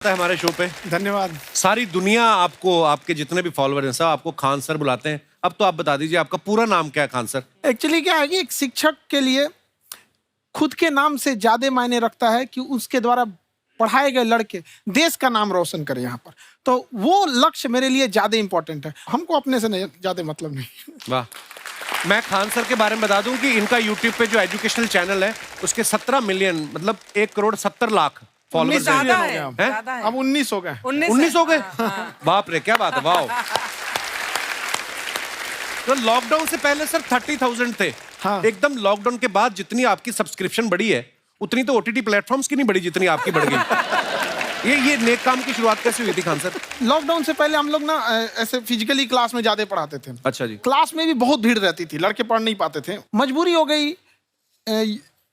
है हमारे शो पे। धन्यवाद। सारी दुनिया आपको, आपके जितने भी फॉलोअर हैं सब आपको खान सर बुलाते हैं। अब तो आप बता दीजिए आपका पूरा नाम क्या है खान सर? एक्चुअली क्या है कि एक शिक्षक के लिए खुद के नाम से ज्यादा मायने रखता है कि उसके द्वारा पढ़ाए गए लड़के देश का नाम रोशन करें यहाँ पर, तो वो लक्ष्य मेरे लिए ज्यादा इंपॉर्टेंट है। हमको अपने से नहीं ज्यादा मतलब नहीं। वाह। मैं खान सर के बारे में बता दूं कि इनका यूट्यूब पे जो एजुकेशनल चैनल है उसके 17 मिलियन मतलब 1,70,00,000 फॉलोअर्स ज्यादा हैं। है, हैं? ज्यादा है। अब 19 हो गए। 19 हो गए? बाप रे, क्या बात है, वाह। तो लॉकडाउन से पहले सर 30,000 थे। हाँ। एकदम लॉकडाउन के बाद जितनी आपकी सब्सक्रिप्शन बढ़ी है उतनी तो ओटीटी प्लेटफॉर्म्स की नहीं बढ़ी जितनी आपकी बढ़ गई। ये नेक काम की शुरुआत कैसे हुई थी खान सर? लॉकडाउन से पहले हम लोग ना ऐसे फिजिकली क्लास में ज्यादा पढ़ाते थे। अच्छा जी। क्लास में भी बहुत भीड़ रहती थी, लड़के पढ़ नहीं पाते थे। मजबूरी हो गई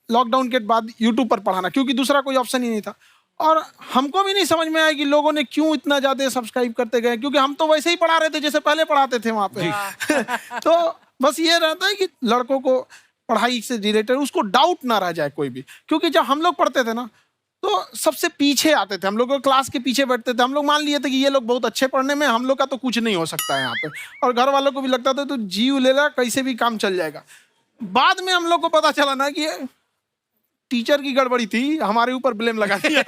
लॉकडाउन के बाद यूट्यूब पर पढ़ाना, क्योंकि दूसरा कोई ऑप्शन ही नहीं था। और हमको भी नहीं समझ में आया कि लोगों ने क्यों इतना ज्यादा सब्सक्राइब करते गए, क्योंकि हम तो वैसे ही पढ़ा रहे थे जैसे पहले पढ़ाते थे वहां पे। तो बस ये रहता है कि लड़कों को पढ़ाई से रिलेटेड उसको डाउट ना रह जाए कोई भी, क्योंकि जब हम लोग पढ़ते थे ना तो सबसे पीछे आते थे, हम लोग क्लास के पीछे बैठते थे। हम लोग मान लिए थे कि ये लोग बहुत अच्छे पढ़ने में, हम लोग का तो कुछ नहीं हो सकता है यहाँ पे। और घर वालों को भी लगता था तो जीव ले ला, कैसे भी काम चल जाएगा। बाद में हम लोग को पता चला ना कि टीचर की गड़बड़ी थी, हमारे ऊपर ब्लेम लगा दिया।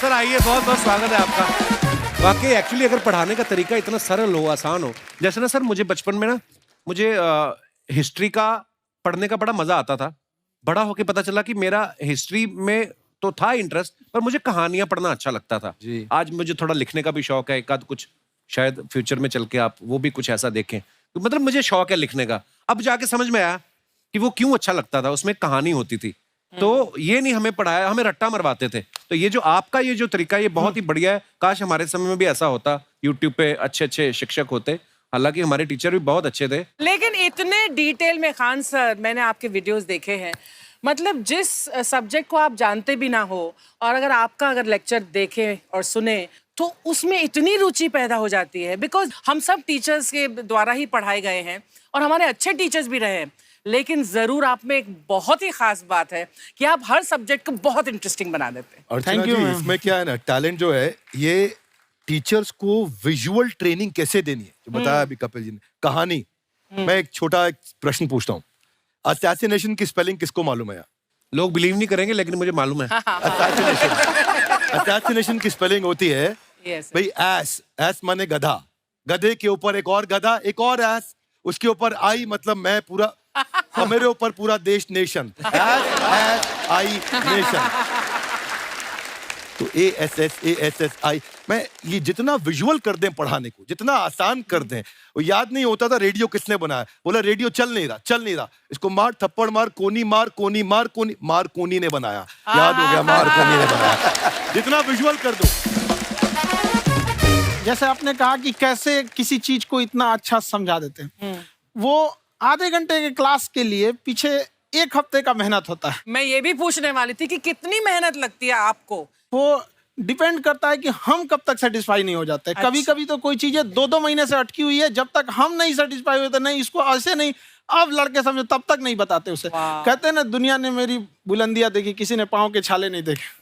सर आइए, बहुत बहुत स्वागत है आपका। वाकई एक्चुअली अगर पढ़ाने का तरीका इतना सरल हो, आसान हो, जैसे ना सर मुझे बचपन में ना मुझे हिस्ट्री का पढ़ने का बड़ा मजा आता था। बड़ा होके पता चला कि मेरा हिस्ट्री में तो था इंटरेस्ट, पर मुझे कहानियां पढ़ना अच्छा लगता था। आज मुझे थोड़ा लिखने का भी शौक है, एक आध कुछ शायद फ्यूचर में चल के आप वो भी कुछ ऐसा देखें। तो मतलब मुझे शौक है लिखने का। अब जाके समझ में आया कि वो क्यों अच्छा लगता था, उसमें कहानी होती थी। तो ये नहीं हमें पढ़ाया, हमें रट्टा मरवाते थे। तो ये जो आपका ये जो तरीका ये बहुत ही बढ़िया है। काश हमारे समय में भी ऐसा होता, यूट्यूब पे अच्छे अच्छे शिक्षक होते। हालांकि हमारे टीचर भी बहुत अच्छे थे। लेकिन इतने डिटेल में खान सर, मैंने आपके वीडियोस देखे हैं, मतलब जिस सब्जेक्ट को आप जानते भी ना हो और अगर लेक्चर देखें और सुने तो उसमें इतनी रुचि पैदा हो जाती है। बिकॉज हम सब टीचर्स के द्वारा ही पढ़ाए गए हैं और हमारे अच्छे टीचर्स भी रहे हैं, लेकिन जरूर आप में एक बहुत ही खास बात है कि आप हर सब्जेक्ट को बहुत इंटरेस्टिंग बना देते हैं। अर्चना जी, इसमें क्या है ना, टैलेंट जो है ये टीचर्स को विजुअल ट्रेनिंग कैसे देनी है, जो बताया अभी कपिल जी ने। कहानी, मैं एक छोटा प्रश्न पूछता हूँ। असैसिनेशन की स्पेलिंग किसको मालूम है? लोग बिलीव नहीं करेंगे लेकिन मुझे मालूम है। असैसिनेशन की स्पेलिंग होती है भाई एस। एस माने गधा, गधे के ऊपर एक और गधा, एक और एस, उसके ऊपर आई मतलब मैं पूरा, और मेरे ऊपर पूरा देश, nation. S S I nation. तो ASSASSI मैं ये जितना विजुअल कर दें पढ़ाने को, जितना आसान कर दें। वो याद नहीं होता था रेडियो किसने बनाया, बोला रेडियो चल नहीं रहा, इसको मार थप्पड़ मार, कोनी मार, कोनी मार, कोनी मार, कोनी ने बनाया। याद हो गया, मार कोनी ने बनाया। जितना विजुअल कर दो। जैसे आपने कहा कि कैसे किसी चीज को इतना अच्छा समझा देते हैं, वो आधे घंटे के क्लास के लिए पीछे 1 हफ्ते का मेहनत होता है। मैं ये भी पूछने वाली थी कि कितनी मेहनत लगती है आपको। वो डिपेंड करता है कि हम कब तक सेटिस्फाई नहीं हो जाते। अच्छा। कभी कभी तो कोई चीजें 2-2 महीने से अटकी हुई है, जब तक हम नहीं सेटिस्फाई होते, नहीं इसको ऐसे नहीं, अब लड़के समझो तब तक नहीं बताते उसे। कहते हैं ना, दुनिया ने मेरी बुलंदियां देखी, किसी ने पाँव के छाले नहीं देखे।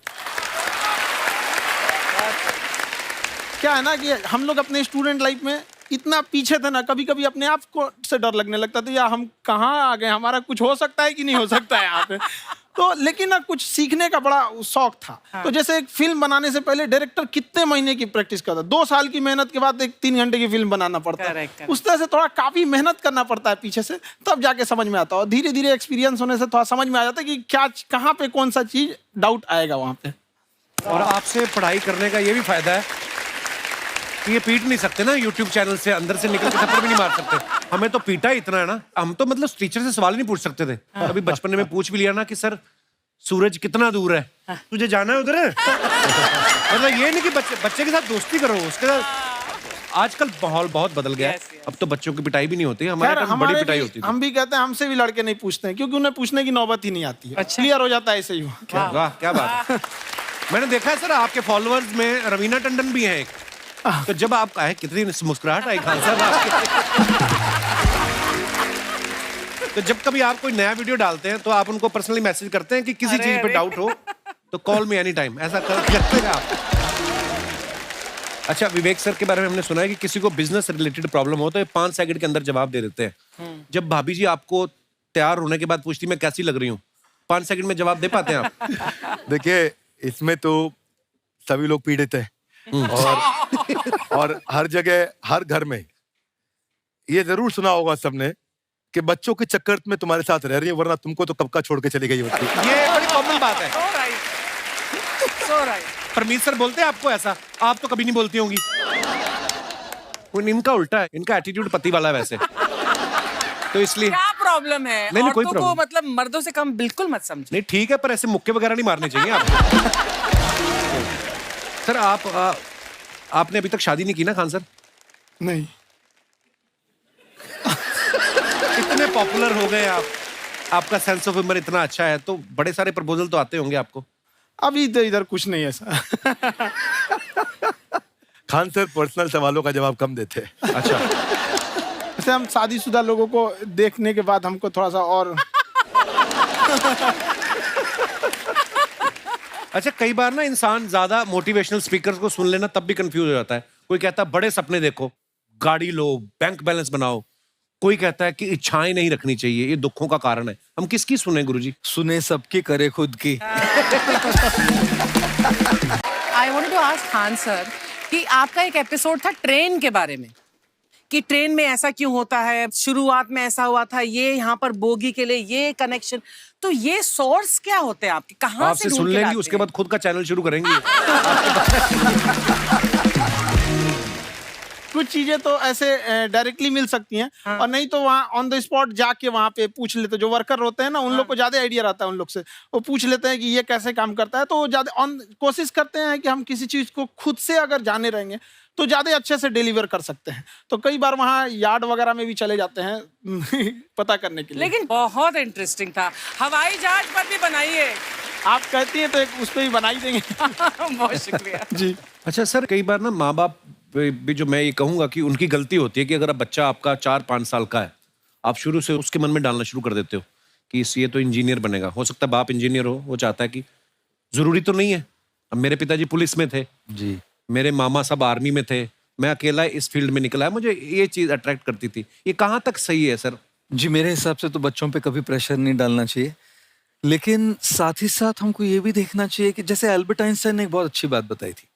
क्या है ना कि हम लोग अपने स्टूडेंट लाइफ में इतना पीछे थे ना, कभी कभी अपने आप को से डर लगने लगता था, या हम कहाँ आ गए, हमारा कुछ हो सकता है कि नहीं हो सकता है यहाँ पे। तो लेकिन ना कुछ सीखने का बड़ा शौक था। तो जैसे एक फिल्म बनाने से पहले डायरेक्टर कितने महीने की प्रैक्टिस करता है, 2 साल की मेहनत के बाद एक 3 घंटे की फिल्म बनाना पड़ता है। उस तरह से थोड़ा काफी मेहनत करना पड़ता है पीछे से, तब जाके समझ में आता है। और धीरे धीरे एक्सपीरियंस होने से थोड़ा समझ में आ जाता है कि क्या, कहाँ पे कौन सा चीज डाउट आएगा वहां पे। और आपसे पढ़ाई करने का ये भी फायदा है कि ये पीट नहीं सकते ना यूट्यूब चैनल से, अंदर से निकल के थप्पड़ भी नहीं मार सकते। हमें तो पीटा ही इतना है ना, हम तो मतलब टीचर से सवाल नहीं पूछ सकते थे। अभी बचपन में पूछ भी लिया ना कि सर सूरज कितना दूर है, तुझे जाना है उधर है। मतलब ये नहीं कि बच्चे के साथ दोस्ती करो, उसके साथ आजकल माहौल बहुत बदल गया है। अब तो बच्चों की पिटाई भी नहीं होती, हमारे टाइम बड़ी पिटाई होती थी। हम भी कहते हैं, हमसे भी लड़के नहीं पूछते हैं, क्योंकि उन्हें पूछने की नौबत ही नहीं आती है। क्लियर हो जाता है ऐसे ही। वाह, क्या बात है। मैंने देखा है सर आपके फॉलोअर्स में रवीना टंडन भी है एक। तो जब आप आए कितनी मुस्कुराहट आई खान साहब आपके। तो जब कभी आप कोई नया वीडियो डालते हैं तो आप उनको पर्सनली मैसेज करते हैं कि किसी अरे, चीज पे अरे। डाउट हो तो कॉल मी एनी टाइम, ऐसा करते हैं आप? अच्छा, विवेक सर के बारे में हमने सुना है कि किसी को बिजनेस रिलेटेड प्रॉब्लम हो तो ये 5 सेकंड के अंदर जवाब दे देते हैं। जब भाभी जी आपको तैयार होने के बाद पूछती मैं कैसी लग रही हूँ, 5 सेकंड में जवाब दे पाते हैं आप? देखिए, इसमें तो सभी लोग पीड़ित हैं और हर जगह, हर घर में ये जरूर सुना होगा सबने कि बच्चों के चक्कर में तुम्हारे साथ रह रही है, वरना तुमको तो कब का छोड़ के चली गई होती। ये बड़ी कॉमन बात है। So right. So right. Parmeet sir बोलते हैं आपको ऐसा? आप तो कभी नहीं बोलती होंगी। इनका उल्टा है, इनका एटीट्यूड पति वाला है वैसे, तो इसलिए। क्या प्रॉब्लम है? नहीं, कोई औरतों को problem। मतलब मर्दों से कम बिल्कुल मत समझो। नहीं ठीक है, पर ऐसे मुक्के वगैरह नहीं मारने चाहिए आपको। सर आपने अभी तक शादी नहीं की ना खान सर? नहीं। इतने पॉपुलर हो गए आप, आपका सेंस ऑफ ह्यूमर इतना अच्छा है, तो बड़े सारे प्रपोजल तो आते होंगे आपको। अभी तो इधर कुछ नहीं है ऐसा। खान सर पर्सनल सवालों का जवाब कम देते हैं। अच्छा, जैसे हम शादीशुदा लोगों को देखने के बाद हमको थोड़ा सा और अच्छा कई बार ना इंसान ज्यादा मोटिवेशनल स्पीकर्स को सुन लेना तब भी कंफ्यूज हो जाता है। कोई कहता है बड़े सपने देखो, गाड़ी लो, बैंक बैलेंस बनाओ। कोई कहता है कि इच्छाएं नहीं रखनी चाहिए, ये दुखों का कारण है। हम किसकी सुने गुरुजी? सुने सबकी, करे खुद की। I wanted to ask Khan sir कि आपका एक एपिसोड था ट्रेन के बारे में, कि ट्रेन में ऐसा क्यों होता है, शुरुआत में ऐसा हुआ था, ये यहाँ पर बोगी के लिए ये कनेक्शन, तो ये सोर्स क्या होते हैं आपके, कहाँ आपसे से ढूंढ सुन के लेंगी, लाते उसके हैं? बाद खुद का चैनल शुरू करेंगी। कुछ चीजें तो ऐसे डायरेक्टली मिल सकती हैं। हाँ। और नहीं तो वहाँ ऑन द स्पॉट जाके वहाँ पे पूछ लेते, जो वर्कर होते हैं ना, उन लोग को ज्यादा आइडिया रहता है उन लोग से, वो पूछ लेते हैं कि ये कैसे काम करता है, तो वो ज्यादा कोशिश करते हैं कि हम किसी चीज को खुद से अगर जाने रहेंगे तो ज्यादा अच्छे से डिलीवर कर सकते हैं। तो कई बार वहाँ यार्ड वगैरह में भी चले जाते हैं पता करने के लिए। लेकिन बहुत इंटरेस्टिंग था। हवाई जहाज पर भी बनाइए। आप कहती हैं तो एक उस पर भी बना ही देंगे। बहुत शुक्रिया। जी। अच्छा सर, कई बार ना माँ बाप भी, जो मैं ये कहूंगा कि उनकी गलती होती है कि अगर अब बच्चा आपका 4-5 साल का है, आप शुरू से उसके मन में डालना शुरू कर देते हो कि ये तो इंजीनियर बनेगा। हो सकता है बाप इंजीनियर हो, वो चाहता है कि जरूरी तो नहीं है। अब मेरे पिताजी पुलिस में थे जी, मेरे मामा सब आर्मी में थे, मैं अकेला इस फील्ड में निकला है, मुझे ये चीज अट्रैक्ट करती थी। ये कहाँ तक सही है सर? जी, मेरे हिसाब से तो बच्चों पे कभी प्रेशर नहीं डालना चाहिए, लेकिन साथ ही साथ हमको ये भी देखना चाहिए कि जैसे एल्बर्ट आइंस्टाइन ने एक बहुत अच्छी बात बताई थी,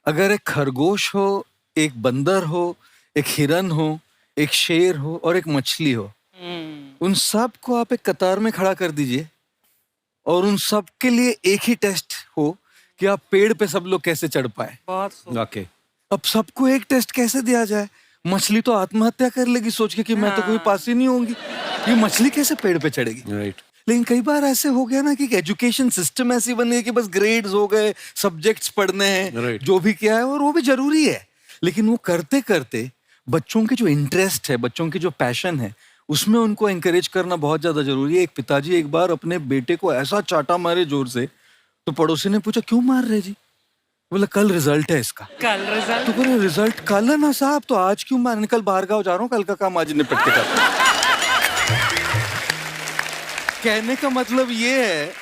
अगर एक खरगोश हो, एक बंदर हो, एक हिरन हो, एक शेर हो और एक मछली हो, उन सब को आप एक कतार में खड़ा कर दीजिए और उन सब के लिए एक ही टेस्ट हो कि आप पेड़ पे सब लोग कैसे चढ़ पाए। बहुत खूब। वाकई। अब सबको एक टेस्ट कैसे दिया जाए? मछली तो आत्महत्या कर लेगी सोच के कि मैं तो कोई पास ही नहीं होंगी, ये मछली कैसे पेड़ पे चढ़ेगी? राइट। लेकिन कई बार ऐसे हो गया ना कि एजुकेशन सिस्टम ऐसी बन गई कि बस ग्रेड्स हो गए, सब्जेक्ट्स पढ़ने हैं, Right. जो भी किया है और वो भी जरूरी है, लेकिन वो करते करते बच्चों के जो इंटरेस्ट है, बच्चों की जो पैशन है, उसमें उनको एंकरेज करना बहुत ज्यादा जरूरी है। एक पिताजी एक बार अपने बेटे को ऐसा चाटा मारे जोर से, तो पड़ोसी ने पूछा क्यों मार रहे जी? बोला कल रिजल्ट है इसका। कल रिजल्ट। तो बोले रिजल्ट कल है ना साहब, तो आज क्यों मारने? कल बाहर गाँव जा रहा हूँ, कल का काम आज निपट के कर। कहने का मतलब ये है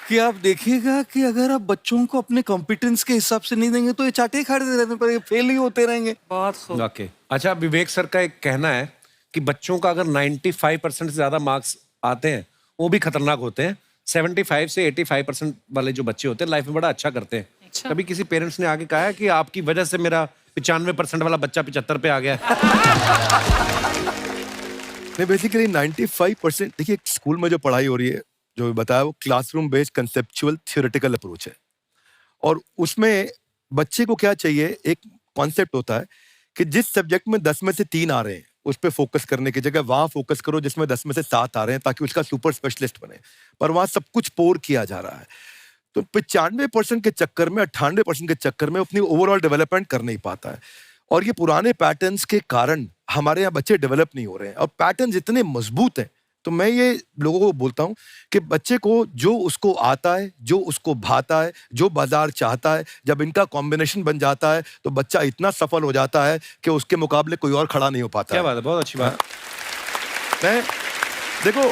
कि आप देखिएगा कि अगर आप बच्चों को अपने कॉम्पिटेंस के हिसाब से नहीं देंगे तो ये चाटे खाते रहने पर फेल ही होते रहेंगे। बहुत खूब। वाकई। अच्छा, विवेक सर का एक कहना है कि बच्चों का अगर 95% से ज्यादा मार्क्स आते हैं वो भी खतरनाक होते हैं। 75 से 85% वाले जो बच्चे होते हैं लाइफ में बड़ा अच्छा करते हैं। अच्छा। कभी किसी पेरेंट्स ने आके कहा है कि आपकी वजह से मेरा 95% वाला बच्चा 75 पे आ गया? नहीं, बेसिकली 95%, देखिए स्कूल में जो पढ़ाई हो रही है, जो बताया, वो classroom based conceptual theoretical approach है। और उसमें बच्चे को क्या चाहिए, एक कॉन्सेप्ट होता है कि जिस सब्जेक्ट में 10 में से 3 आ रहे हैं उस पर फोकस करने की जगह वहां फोकस करो जिसमें 10 में से 7 आ रहे हैं, ताकि उसका सुपर स्पेशलिस्ट बने। पर वहां सब कुछ पोर किया जा रहा है, तो 95% के चक्कर में, 98% के चक्कर में अपनी ओवरऑल डेवलपमेंट कर नहीं पाता है। और ये पुराने पैटर्न्स के कारण हमारे यहाँ बच्चे डेवलप नहीं हो रहे हैं, और पैटर्न्स इतने मजबूत हैं। तो मैं ये लोगों को बोलता हूँ कि बच्चे को जो उसको आता है, जो उसको भाता है, जो बाजार चाहता है, जब इनका कॉम्बिनेशन बन जाता है तो बच्चा इतना सफल हो जाता है कि उसके मुकाबले कोई और खड़ा नहीं हो पाता। क्या बात है, बहुत अच्छी बात। मैं देखो,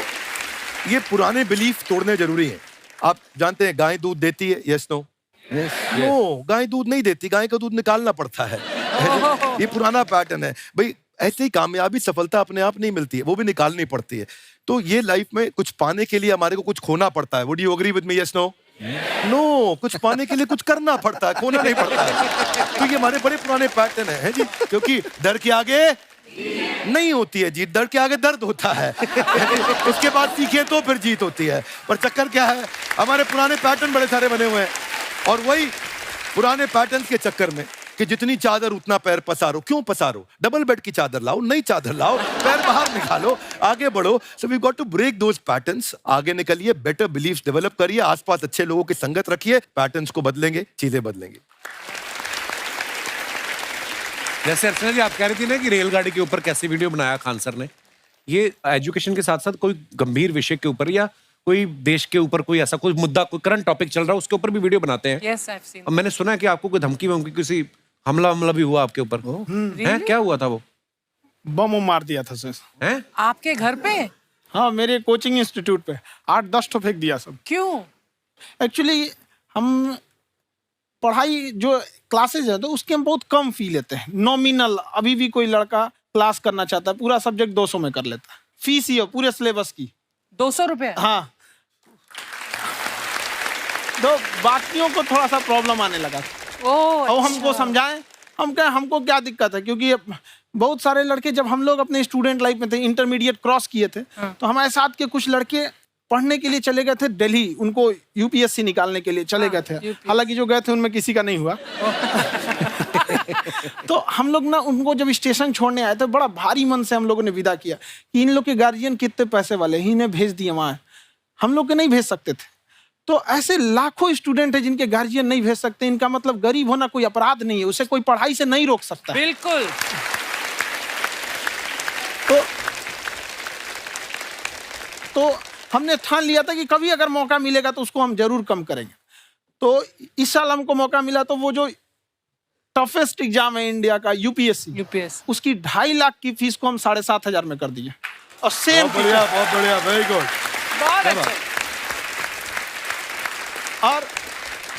ये पुराने बिलीफ तोड़ने जरूरी हैं। आप जानते हैं गाय दूध देती है, यस नो? नो, गाय दूध नहीं देती, गाय का दूध निकालना पड़ता है। ये पुराना पैटर्न है भाई। ऐसे ही कामयाबी सफलता अपने आप नहीं मिलती है, वो भी निकालनी पड़ती है। तो ये लाइफ में कुछ पाने के लिए हमारे को कुछ खोना पड़ता है। Would you agree with me, yes no? No, कुछ पाने के लिए कुछ करना पड़ता है, खोना नहीं पड़ता है। तो ये हमारे बड़े पुराने पैटर्न है जी, क्योंकि डर के आगे नहीं होती है जीत, डर के आगे दर्द होता है। उसके बाद सीखे तो फिर जीत होती है। पर चक्कर क्या है, हमारे पुराने पैटर्न बड़े सारे बने हुए हैं, और वही पुराने पैटर्न के चक्कर में कि जितनी चादर उतना पैर पसारो। क्यों पसारो? डबल बेड की चादर लाओ, नई चादर लाओ, पैर बाहर निकालो, आगे बढ़ो। So we got to break those patterns. आगे निकलिए, बेटर बिलीफ्स डेवलप करिए, आसपास अच्छे लोगों की संगत रखिए, पैटर्न्स को बदलेंगे, चीजें बदलेंगी। जैसे अर्चना जी आप कह रही थी ना कि रेलगाड़ी के ऊपर कैसी वीडियो बनाया खान सर ने, ये एजुकेशन के साथ साथ कोई गंभीर विषय के ऊपर या कोई देश के ऊपर कोई ऐसा कोई मुद्दा, कोई करंट टॉपिक चल रहा है, उसके ऊपर भी वीडियो बनाते हैं। Yes, I've seen. और मैंने सुना है कि आपको कोई धमकी वमकी, किसी हमला भी हुआ आपके ऊपर, हैं? क्या हुआ था वो? बम मार दिया था सर। हैं? आपके घर पे? हाँ, मेरे कोचिंग इंस्टीट्यूट पे 8-10 ठो फेंक दिया सब। क्यों? एक्चुअली हम पढ़ाई जो क्लासेज है तो उसके हम बहुत कम फी लेते हैं, नॉमिनल। अभी भी कोई लड़का क्लास करना चाहता है, पूरा सब्जेक्ट 200 में कर लेता है, फीस ही हो पूरे सिलेबस की 200 रुपए? हाँ। तो बाकियों को थोड़ा सा प्रॉब्लम आने लगा और हमको समझाएं, हम क्या, हमको क्या दिक्कत है, क्योंकि बहुत सारे लड़के जब हम लोग अपने स्टूडेंट लाइफ में थे, इंटरमीडिएट क्रॉस किए थे, तो हमारे साथ के कुछ लड़के पढ़ने के लिए चले गए थे दिल्ली, उनको यूपीएससी निकालने के लिए चले गए थे। हालांकि जो गए थे उनमें किसी का नहीं हुआ। तो हम लोग ना उनको जब स्टेशन छोड़ने आए थे, बड़ा भारी मन से हम लोगों ने विदा किया कि इन लोग के गार्जियन कितने पैसे वाले, इन्हें भेज दिए वहां, हम लोग के नहीं भेज सकते थे। तो ऐसे लाखों स्टूडेंट है जिनके गार्जियन नहीं भेज सकते। इनका मतलब गरीब होना कोई अपराध नहीं है, उसे कोई पढ़ाई से नहीं रोक सकता। बिल्कुल। तो हमने ठान लिया था कि कभी अगर मौका मिलेगा तो उसको हम जरूर कम करेंगे। तो इस साल हमको मौका मिला, तो वो जो टफेस्ट एग्जाम है इंडिया का, यूपीएससी, उसकी 2.5 लाख की फीस को हम 7,500 में कर दिए। और सेम बहुत बढ़िया, वेरी गुड। बहुत अच्छा। और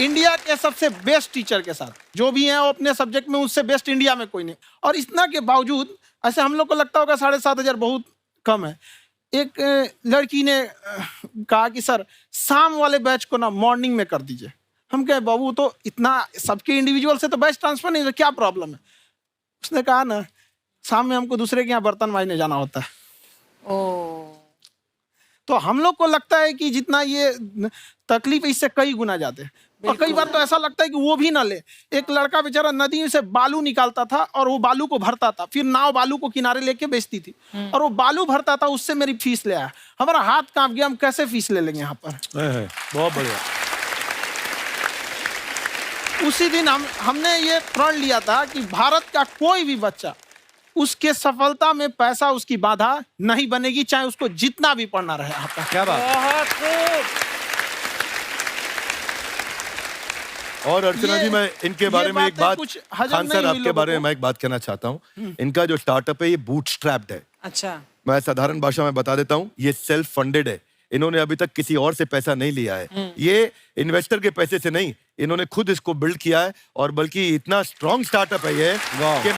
इंडिया के सबसे बेस्ट टीचर के साथ जो भी हैं वो अपने सब्जेक्ट में उससे बेस्ट इंडिया में कोई नहीं। और इतना के बावजूद ऐसे हम लोग को लगता होगा 7,500 बहुत कम है। एक लड़की ने कहा कि सर शाम वाले बैच को ना मॉर्निंग में कर दीजिए। हम कहे बाबू तो इतना सबके इंडिविजुअल से तो बैच ट्रांसफर नहीं, तो क्या प्रॉब्लम है? उसने कहा ना शाम में हमको दूसरे के यहाँ बर्तन मांजने जाना होता है। तो हम लोग को लगता है कि जितना ये तकलीफ इससे कई गुना ज्यादा है। और कई बार तो ऐसा लगता है कि वो भी ना ले। एक लड़का बेचारा नदी से बालू निकालता था और वो बालू को भरता था, फिर नाव बालू को किनारे लेके बेचती थी, और वो बालू भरता था, उससे मेरी फीस ले आया। हमारा हाथ कांप गया, हम कैसे फीस ले लेंगे यहाँ पर। बहुत बढ़िया। उसी दिन हमने ये प्रण लिया था कि भारत का कोई भी बच्चा उसके सफलता में पैसा उसकी बाधा नहीं बनेगी, चाहे उसको जितना भी पढ़ना रहे यहाँ पर। क्या बात। बहुत खूब। और अर्चना जी, मैं इनके बारे में एक बात, खान सर आपके बारे में मैं एक बात कहना चाहता हूँ। इनका जो स्टार्टअप है ये बूटस्ट्रैप्ड है। अच्छा। मैं साधारण भाषा में बता देता हूँ, ये सेल्फ फंडेड है। इन्होंने अभी तक किसी और से पैसा नहीं लिया है, ये इन्वेस्टर के पैसे से नहीं, इन्होंने खुद इसको बिल्ड किया है। और बल्कि इतना स्ट्रॉन्ग स्टार्टअप है ये कि